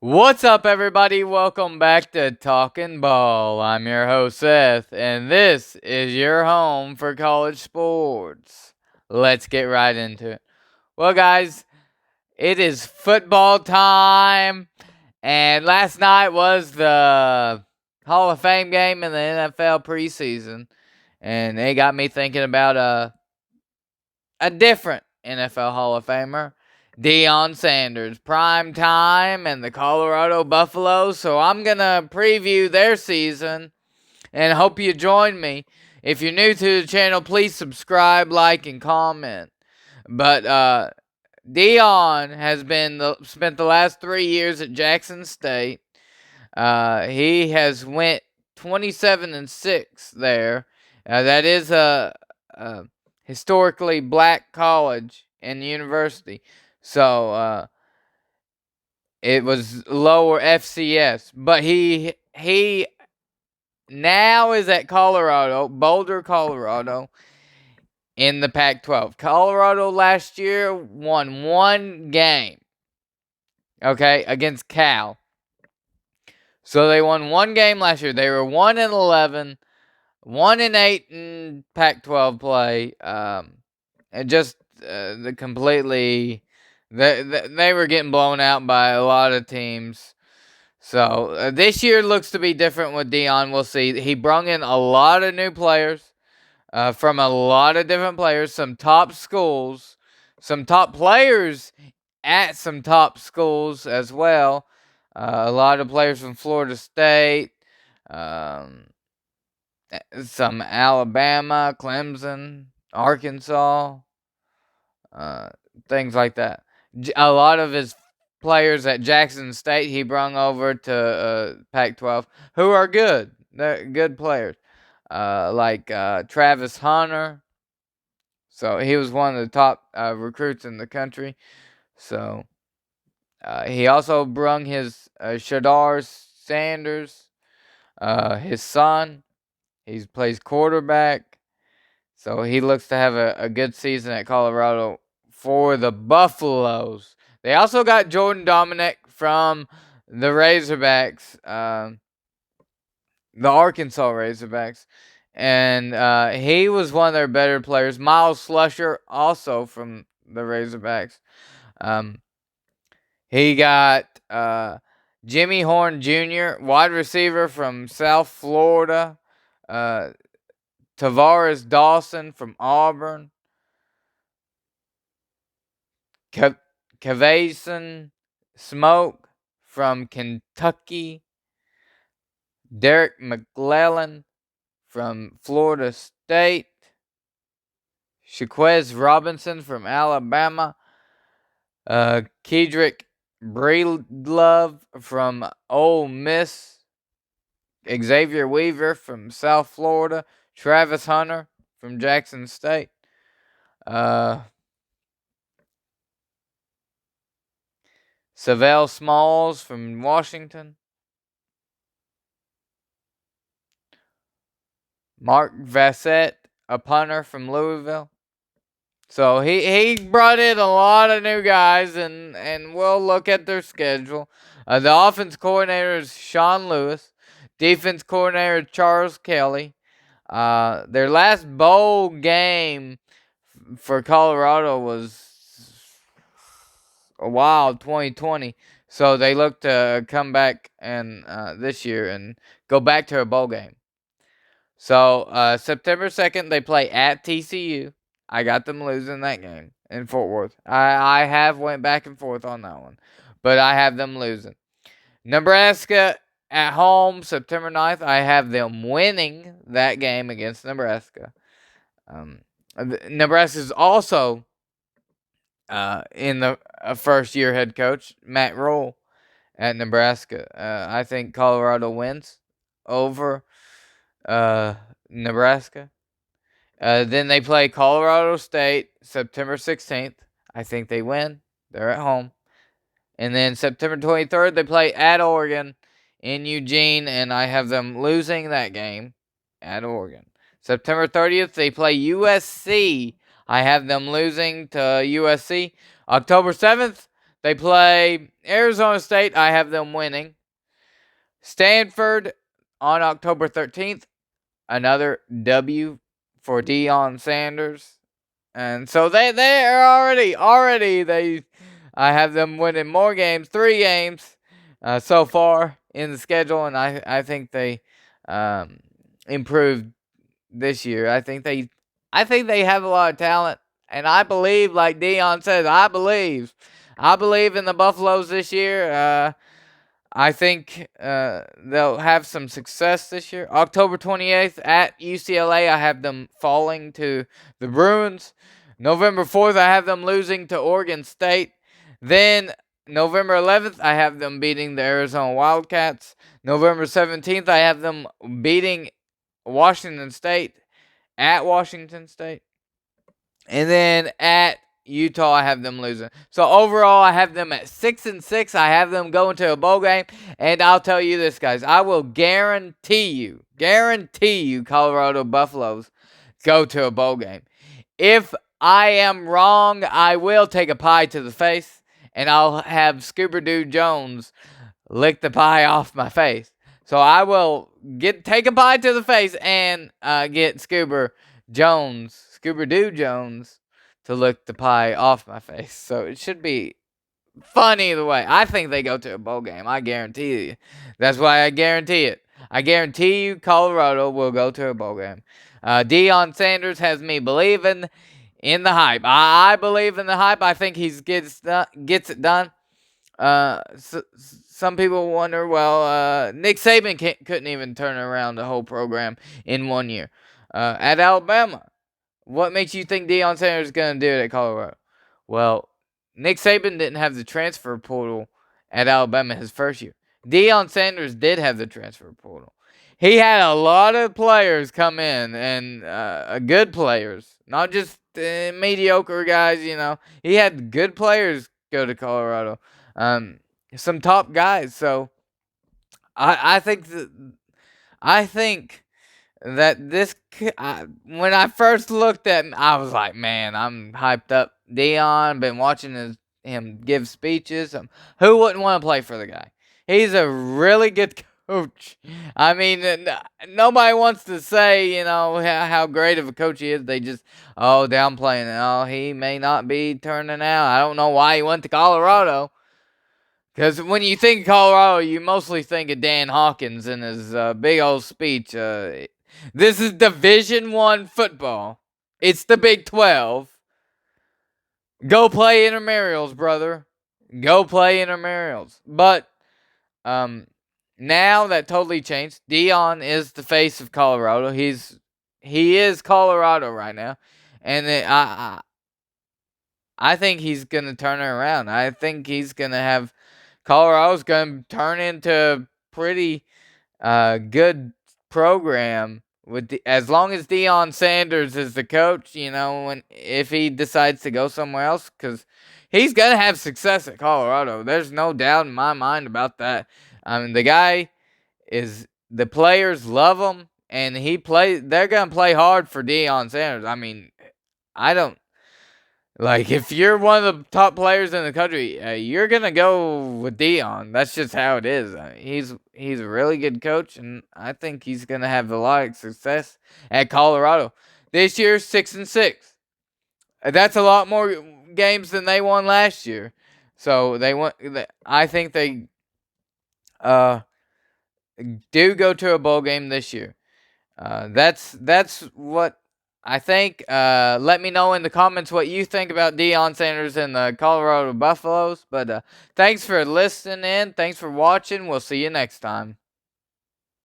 What's up, everybody? Welcome back to Talkin Ball. I'm your host, Seth, and this is your home for college sports. Let's get right into it. Well, guys, it is football time, and last night was the Hall of Fame game in the NFL preseason, and it got me thinking about a different NFL Hall of Famer, Deion Sanders, prime time, and the Colorado Buffaloes. So I'm going to preview their season and hope you join me. If you're new to the channel, please subscribe, like, and comment. But Deion has spent the last 3 years at Jackson State. He has went 27-6 there. That is a historically black college and university. So it was lower FCS, but he now is at Colorado, Boulder, Colorado, in the Pac-12. Colorado last year won one game, okay, against Cal. So they won one game last year. They were 1-11, 1-8 in Pac-12 play. And just the completely, they were getting blown out by a lot of teams. So this year looks to be different with Deion. We'll see. He brung in a lot of new players from a lot of different players, some top schools, some top players at some top schools as well. A lot of players from Florida State, um, some Alabama, Clemson, Arkansas, uh, things like that. A lot of his players at Jackson State he brung over to Pac-12, who are good. They're good players, like Travis Hunter. So he was one of the top recruits in the country. So he also brung his Shadar Sanders, his son. He plays quarterback. So he looks to have a good season at Colorado for the Buffaloes. They also got Jordan Dominic from the Razorbacks, the Arkansas Razorbacks. And he was one of their better players. Miles Slusher, also from the Razorbacks. Um, he got Jimmy Horn Jr., wide receiver from South Florida. Uh, Tavares Dawson from Auburn. Kavason Smoke from Kentucky. Derek McClellan from Florida State. Shaquez Robinson from Alabama. Kedrick Breedlove from Ole Miss. Xavier Weaver from South Florida. Travis Hunter from Jackson State. Savell Smalls from Washington. Mark Vassett, a punter from Louisville. So he brought in a lot of new guys, and we'll look at their schedule. The offense coordinator is Sean Lewis. Defense coordinator Charles Kelly. Their last bowl game for Colorado was a wild 2020. So they look to come back and this year and go back to a bowl game. So September 2nd, they play at TCU. I got them losing that game in Fort Worth. I have went back and forth on that one, but I have them losing. Nebraska at home, September 9th. I have them winning that game against Nebraska. Nebraska is also in the first year head coach, Matt Rule at Nebraska. I think Colorado wins over Nebraska. Then they play Colorado State September 16th. I think they win. They're at home. And then September 23rd, they play at Oregon in Eugene, and I have them losing that game at Oregon. September 30th, they play USC. I have them losing to USC. October 7th, They play Arizona State. I have them winning. Stanford on October 13th. Another W for Deion Sanders. And so they're already I have them winning more games, 3 games so far in the schedule, and I think they improved this year. I think they have a lot of talent, and I believe, like Deion says, I believe in the Buffaloes this year. I think they'll have some success this year. October 28th at UCLA, I have them falling to the Bruins. November 4th, I have them losing to Oregon State. Then November 11th, I have them beating the Arizona Wildcats. November 17th, I have them beating Washington State at Washington State. And then at Utah, I have them losing. So overall, I have them at 6-6. I have them going to a bowl game. And I'll tell you this, guys. I will guarantee you, Colorado Buffaloes go to a bowl game. If I am wrong, I will take a pie to the face, and I'll have Scuba Doo Jones lick the pie off my face. So I will take a pie to the face and get Scuba Doo Jones, to lick the pie off my face. So it should be fun either way. I think they go to a bowl game. I guarantee you. That's why I guarantee it. I guarantee you Colorado will go to a bowl game. Deion Sanders has me believing in the hype. I believe in the hype. I think he gets it done. Some people wonder, well, Nick Saban couldn't even turn around the whole program in 1 year. At Alabama, what makes you think Deion Sanders is going to do it at Colorado? Well, Nick Saban didn't have the transfer portal at Alabama his first year. Deion Sanders did have the transfer portal. He had a lot of players come in, and good players, not just mediocre guys, He had good players go to Colorado. Some top guys. So I think that when I first looked at him, I was like, man, I'm hyped up. Deion, been watching him give speeches. Who wouldn't want to play for the guy? He's a really good coach. I mean, nobody wants to say, how great of a coach he is. They just, downplaying it. Oh, he may not be turning out. I don't know why he went to Colorado. Because when you think of Colorado, you mostly think of Dan Hawkins and his big old speech. This is Division I football. It's the Big 12. Go play intramurals, brother. Go play intramurals. But now that totally changed. Deion is the face of Colorado. He is Colorado right now, and I think he's gonna turn it around. I think he's gonna have Colorado's gonna turn into a pretty good program as long as Deion Sanders is the coach, if he decides to go somewhere else, because he's going to have success at Colorado. There's no doubt in my mind about that. I mean, the players love him, and they're going to play hard for Deion Sanders. I mean, if you're one of the top players in the country, you're going to go with Deion. That's just how it is. He's a really good coach, and I think he's going to have a lot of success at Colorado. This year, 6-6. That's a lot more games than they won last year. So I think they do go to a bowl game this year. That's what I think. Let me know in the comments what you think about Deion Sanders and the Colorado Buffaloes. But thanks for listening in. Thanks for watching. We'll see you next time.